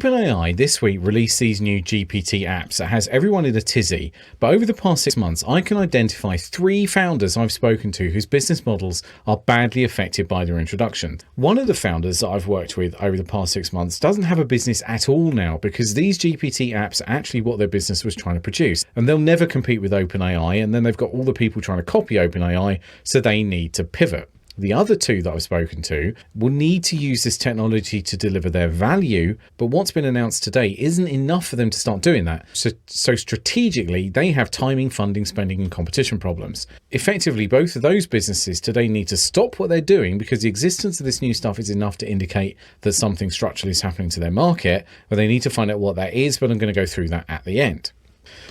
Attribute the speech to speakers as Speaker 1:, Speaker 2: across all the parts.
Speaker 1: OpenAI this week released these new GPT apps that has everyone in a tizzy, but over the past 6 months I can identify 3 founders I've spoken to whose business models are badly affected by their introduction. One of the founders that I've worked with over the past 6 months doesn't have a business at all now because these GPT apps are actually what their business was trying to produce, and they'll never compete with OpenAI, and then they've got all the people trying to copy OpenAI, so they need to pivot. The other 2 that I've spoken to will need to use this technology to deliver their value, but what's been announced today isn't enough for them to start doing that. So strategically, they have timing, funding, spending, and competition problems. Effectively, both of those businesses today need to stop what they're doing because the existence of this new stuff is enough to indicate that something structural is happening to their market, but they need to find out what that is, but I'm going to go through that at the end.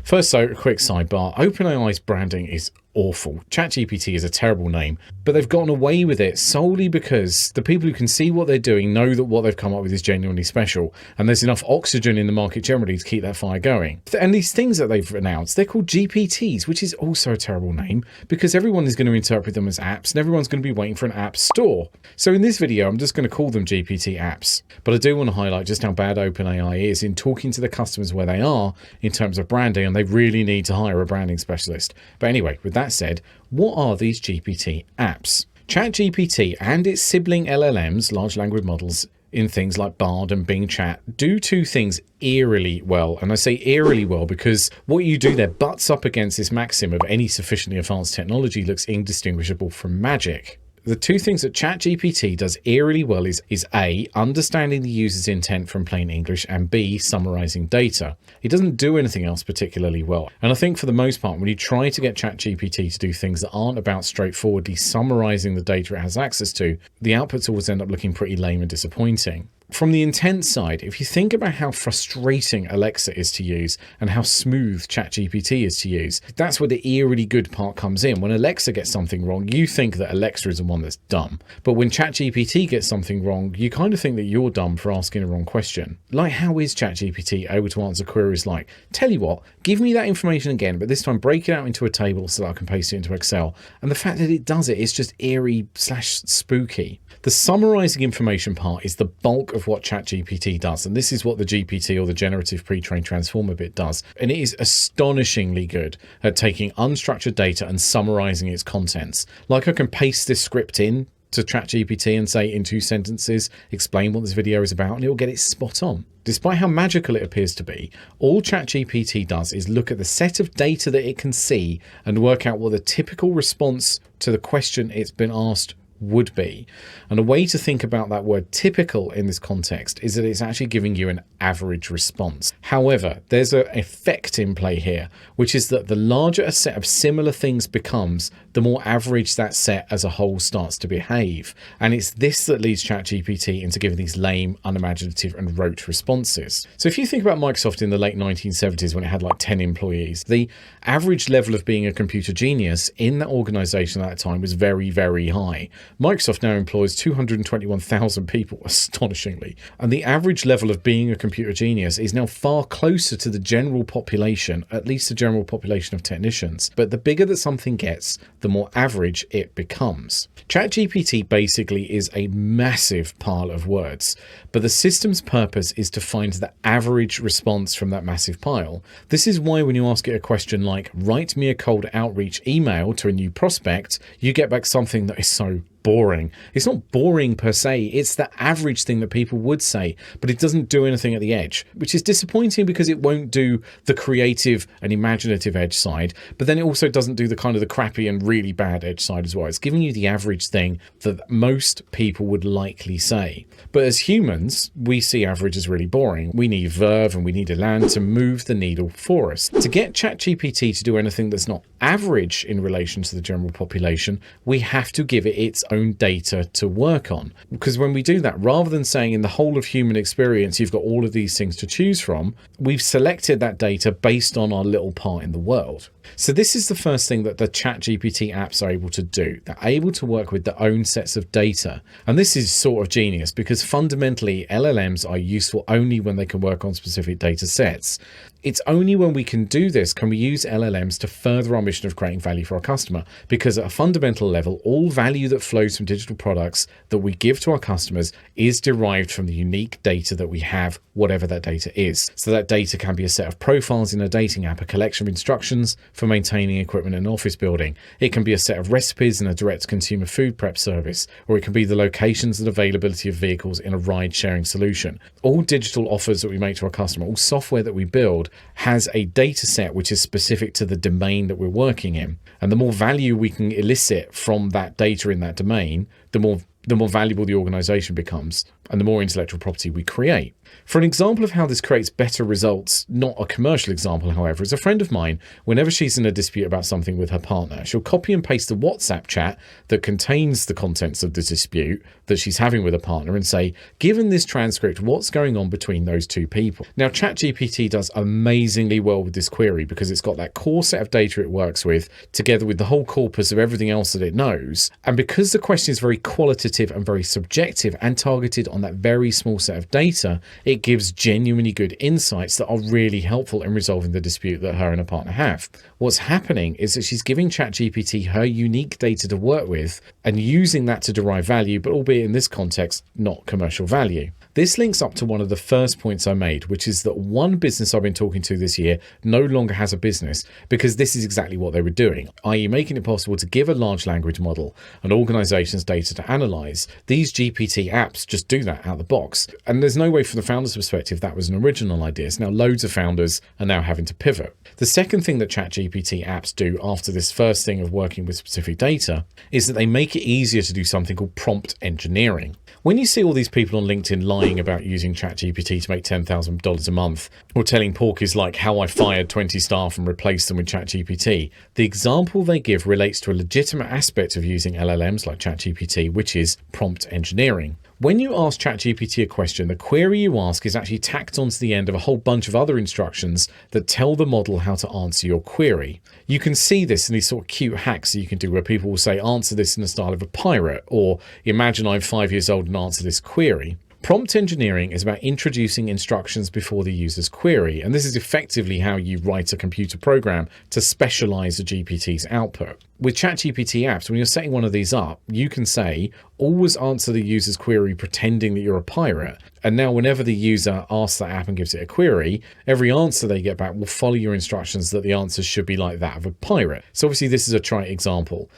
Speaker 1: First, though, a quick sidebar. OpenAI's branding is awful. ChatGPT is a terrible name, but they've gotten away with it solely because the people who can see what they're doing know that what they've come up with is genuinely special, and there's enough oxygen in the market generally to keep that fire going. And these things that they've announced, they're called GPTs, which is also a terrible name because everyone is going to interpret them as apps and everyone's going to be waiting for an app store. So in this video, I'm just going to call them GPT apps, but I do want to highlight just how bad OpenAI is in talking to the customers where they are in terms of branding, and they really need to hire a branding specialist. But anyway, with that said, what are these GPT apps? ChatGPT and its sibling LLMs, large language models, in things like Bard and Bing Chat, do 2 things eerily well. And I say eerily well because what you do there butts up against this maxim of any sufficiently advanced technology looks indistinguishable from magic. The 2 things that ChatGPT does eerily well is A, understanding the user's intent from plain English, and B, summarizing data. It doesn't do anything else particularly well. And I think for the most part, when you try to get ChatGPT to do things that aren't about straightforwardly summarizing the data it has access to, the outputs always end up looking pretty lame and disappointing. From the intent side, if you think about how frustrating Alexa is to use and how smooth ChatGPT is to use, that's where the eerily good part comes in. When Alexa gets something wrong, you think that Alexa is the one that's dumb. But when ChatGPT gets something wrong, you kind of think that you're dumb for asking a wrong question. Like, how is ChatGPT able to answer queries like, tell you what, give me that information again, but this time break it out into a table so that I can paste it into Excel. And the fact that it does it is just eerie/spooky. The summarizing information part is the bulk of what ChatGPT does, and this is what the GPT, or the generative pre-trained transformer bit, does, and it is astonishingly good at taking unstructured data and summarizing its contents. Like, I can paste this script in to ChatGPT and say in 2 sentences, explain what this video is about, and it will get it spot on. Despite how magical it appears to be, all ChatGPT does is look at the set of data that it can see and work out what the typical response to the question it's been asked would be. And a way to think about that word typical in this context is that it's actually giving you an average response. However, there's an effect in play here, which is that the larger a set of similar things becomes, the more average that set as a whole starts to behave. And it's this that leads ChatGPT into giving these lame, unimaginative, and rote responses. So if you think about Microsoft in the late 1970s when it had like 10 employees, the average level of being a computer genius in that organization at that time was very, very high. Microsoft now employs 221,000 people, astonishingly, and the average level of being a computer genius is now far closer to the general population, at least the general population of technicians. But the bigger that something gets, the more average it becomes. ChatGPT basically is a massive pile of words, but the system's purpose is to find the average response from that massive pile. This is why when you ask it a question like, write me a cold outreach email to a new prospect, you get back something that is so boring. It's not boring per se, it's the average thing that people would say, but it doesn't do anything at the edge, which is disappointing because it won't do the creative and imaginative edge side, but then it also doesn't do the kind of the crappy and really bad edge side as well. It's giving you the average thing that most people would likely say. But as humans, we see average as really boring. We need verve and we need elan to move the needle for us. To get ChatGPT to do anything that's not average in relation to the general population, we have to give it its own data to work on. Because when we do that, rather than saying in the whole of human experience you've got all of these things to choose from, we've selected that data based on our little part in the world. So this is the first thing that the ChatGPT apps are able to do. They're able to work with their own sets of data. And this is sort of genius because fundamentally LLMs are useful only when they can work on specific data sets. It's only when we can do this can we use LLMs to further our mission of creating value for our customer, because at a fundamental level, all value that flows flows from digital products that we give to our customers is derived from the unique data that we have, whatever that data is. So that data can be a set of profiles in a dating app, a collection of instructions for maintaining equipment in an office building. It can be a set of recipes in a direct-to-consumer food prep service, or it can be the locations and availability of vehicles in a ride-sharing solution. All digital offers that we make to our customer, all software that we build, has a data set which is specific to the domain that we're working in. And the more value we can elicit from that data in that domain, the more valuable the organization becomes and the more intellectual property we create. For an example of how this creates better results, not a commercial example, however, is a friend of mine, whenever she's in a dispute about something with her partner, she'll copy and paste the WhatsApp chat that contains the contents of the dispute that she's having with her partner and say, given this transcript, what's going on between those two people? Now, ChatGPT does amazingly well with this query because it's got that core set of data it works with, together with the whole corpus of everything else that it knows. And because the question is very qualitative and very subjective and targeted on that very small set of data, it gives genuinely good insights that are really helpful in resolving the dispute that her and her partner have. What's happening is that she's giving ChatGPT her unique data to work with and using that to derive value, but albeit in this context, not commercial value. This links up to one of the first points I made, which is that one business I've been talking to this year no longer has a business because this is exactly what they were doing, i.e. making it possible to give a large language model an organization's data to analyze. These GPT apps just do that out of the box. And there's no way from the founder's perspective that was an original idea. So now loads of founders are now having to pivot. The second thing that ChatGPT apps do after this first thing of working with specific data is that they make it easier to do something called prompt engineering. When you see all these people on LinkedIn lying about using ChatGPT to make $10,000 a month, or telling porkies like how I fired 20 staff and replaced them with ChatGPT, the example they give relates to a legitimate aspect of using LLMs like ChatGPT, which is prompt engineering. When you ask ChatGPT a question, the query you ask is actually tacked onto the end of a whole bunch of other instructions that tell the model how to answer your query. You can see this in these sort of cute hacks that you can do where people will say, answer this in the style of a pirate, or imagine I'm 5 years old and answer this query. Prompt engineering is about introducing instructions before the user's query, and this is effectively how you write a computer program to specialize the GPT's output. With ChatGPT apps, when you're setting one of these up, you can say, always answer the user's query pretending that you're a pirate. And now whenever the user asks that app and gives it a query, every answer they get back will follow your instructions that the answers should be like that of a pirate. So obviously this is a trite example.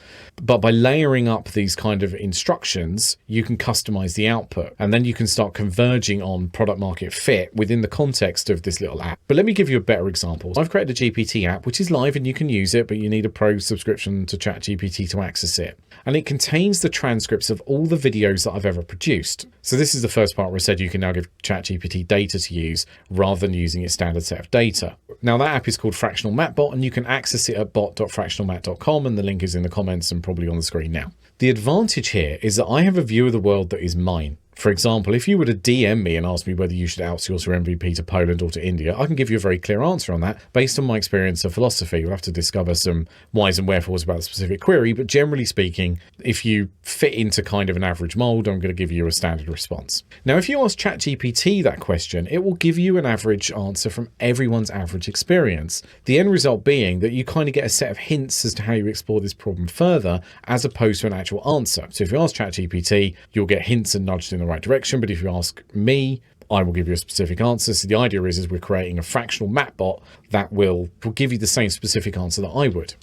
Speaker 1: But by layering up these kind of instructions, you can customize the output. And then you can start converging on product market fit within the context of this little app. But let me give you a better example. I've created a GPT app, which is live and you can use it, but you need a pro subscription to ChatGPT to access it. And it contains the transcripts of all the videos that I've ever produced. So this is the first part where I said you can now give ChatGPT data to use rather than using its standard set of data. Now that app is called Fractional Matbot and you can access it at bot.fractionalmat.com, and the link is in the comments and probably on the screen now. The advantage here is that I have a view of the world that is mine. For example, if you were to DM me and ask me whether you should outsource your MVP to Poland or to India, I can give you a very clear answer on that based on my experience of philosophy. We'll have to discover some whys and wherefores about the specific query, but generally speaking, if you fit into kind of an average mold, I'm going to give you a standard response. Now, if you ask ChatGPT that question, it will give you an average answer from everyone's average experience. The end result being that you kind of get a set of hints as to how you explore this problem further, as opposed to an actual answer. So if you ask ChatGPT, you'll get hints and nudged in the right direction, but if you ask me, I will give you a specific answer. So the idea is we're creating a fractional matbot that will give you the same specific answer that I would.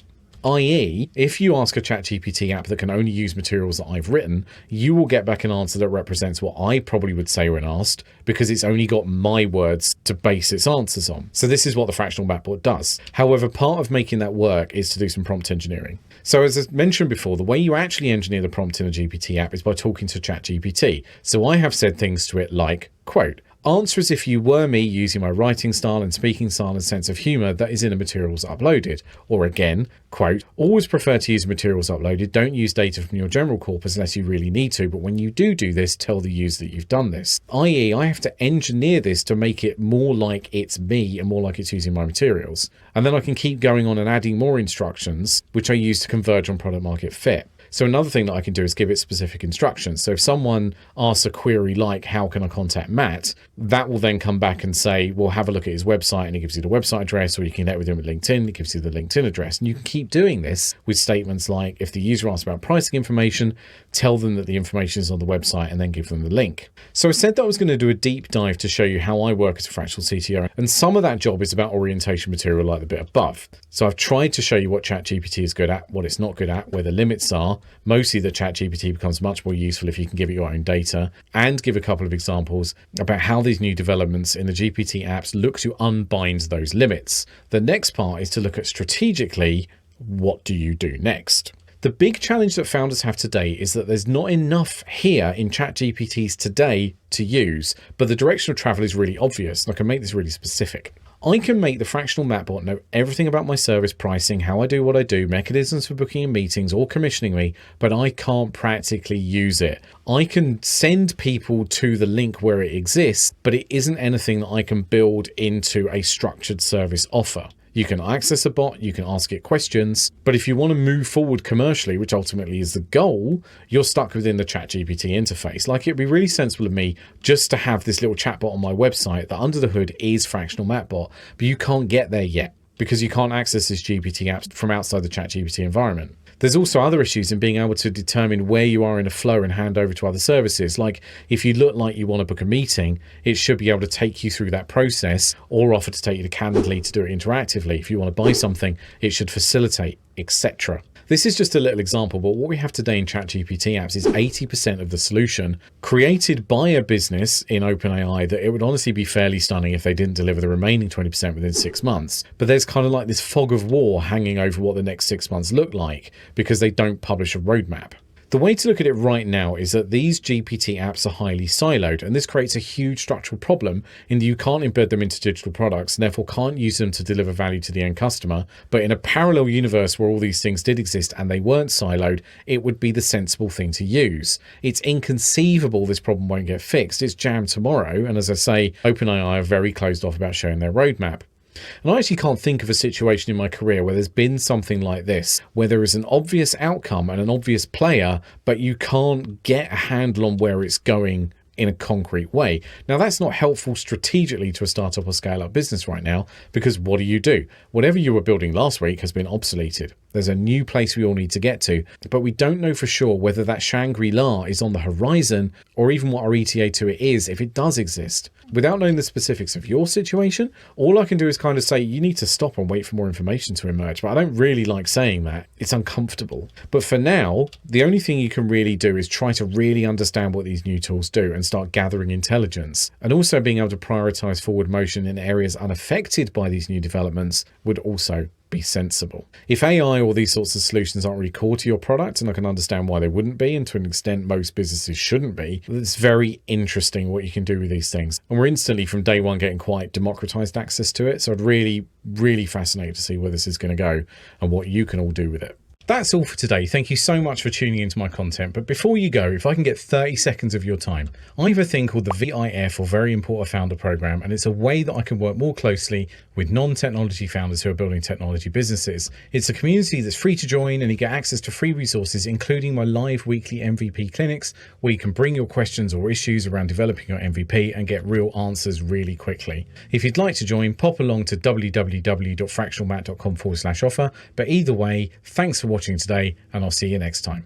Speaker 1: I.e., if you ask a ChatGPT app that can only use materials that I've written, you will get back an answer that represents what I probably would say when asked, because it's only got my words to base its answers on. So this is what the fractional matbot does. However, part of making that work is to do some prompt engineering. So as I mentioned before, the way you actually engineer the prompt in a GPT app is by talking to ChatGPT. So I have said things to it like, quote, answer as if you were me using my writing style and speaking style and sense of humor that is in the materials uploaded. Or again, quote, always prefer to use materials uploaded. Don't use data from your general corpus unless you really need to. But when you do this, tell the user that you've done this. I.e., I have to engineer this to make it more like it's me and more like it's using my materials. And then I can keep going on and adding more instructions, which I use to converge on product market fit. So another thing that I can do is give it specific instructions. So if someone asks a query like, how can I contact Matt? That will then come back and say, well, have a look at his website, and it gives you the website address, or you can connect with him with LinkedIn, it gives you the LinkedIn address. And you can keep doing this with statements like, if the user asks about pricing information, tell them that the information is on the website and then give them the link. So I said that I was going to do a deep dive to show you how I work as a fractional CTO. And some of that job is about orientation material like the bit above. So I've tried to show you what ChatGPT is good at, what it's not good at, where the limits are, mostly that ChatGPT becomes much more useful if you can give it your own data, and give a couple of examples about how these new developments in the GPT apps look to unbind those limits. The next part is to look at strategically, what do you do next? The big challenge that founders have today is that there's not enough here in ChatGPTs today to use, but the direction of travel is really obvious. And I can make this really specific. I can make the fractional Mapbot know everything about my service pricing, how I do what I do, mechanisms for booking in meetings or commissioning me, but I can't practically use it. I can send people to the link where it exists, but it isn't anything that I can build into a structured service offer. You can access a bot, you can ask it questions, but if you want to move forward commercially, which ultimately is the goal, you're stuck within the ChatGPT interface. Like, it'd be really sensible of me just to have this little chatbot on my website that under the hood is fractional Mapbot, but you can't get there yet because you can't access this GPT app from outside the ChatGPT environment. There's also other issues in being able to determine where you are in a flow and hand over to other services. Like, if you look like you want to book a meeting, it should be able to take you through that process or offer to take you to Calendly to do it interactively. If you want to buy something, it should facilitate, etc. This is just a little example, but what we have today in ChatGPT apps is 80% of the solution created by a business in OpenAI that it would honestly be fairly stunning if they didn't deliver the remaining 20% within 6 months. But there's kind of like this fog of war hanging over what the next 6 months look like because they don't publish a roadmap. The way to look at it right now is that these GPT apps are highly siloed, and this creates a huge structural problem in that you can't embed them into digital products and therefore can't use them to deliver value to the end customer. But in a parallel universe where all these things did exist and they weren't siloed, it would be the sensible thing to use. It's inconceivable this problem won't get fixed. It's jammed tomorrow, and as I say, OpenAI are very closed off about showing their roadmap. And I actually can't think of a situation in my career where there's been something like this, where there is an obvious outcome and an obvious player, but you can't get a handle on where it's going in a concrete way. Now, that's not helpful strategically to a startup or scale-up business right now, because what do? Whatever you were building last week has been obsoleted. There's a new place we all need to get to, but we don't know for sure whether that Shangri-La is on the horizon or even what our ETA to it is if it does exist. Without knowing the specifics of your situation, all I can do is kind of say you need to stop and wait for more information to emerge, but I don't really like saying that. It's uncomfortable. But for now, the only thing you can really do is try to really understand what these new tools do and start gathering intelligence. And also being able to prioritize forward motion in areas unaffected by these new developments would also be sensible. If AI or these sorts of solutions aren't really core to your product, and I can understand why they wouldn't be, and to an extent most businesses shouldn't be, it's very interesting what you can do with these things. And we're instantly from day one getting quite democratized access to it. So I'd really fascinated to see where this is going to go and what you can all do with it. That's all for today. Thank you so much for tuning into my content. But before you go, if I can get 30 seconds of your time, I have a thing called the VIF, or Very Important Founder Program, and it's a way that I can work more closely with non-technology founders who are building technology businesses. It's a community that's free to join, and you get access to free resources, including my live weekly MVP clinics, where you can bring your questions or issues around developing your MVP and get real answers really quickly. If you'd like to join, pop along to www.fractionalmat.com/offer. But either way, thanks for watching today, and I'll see you next time.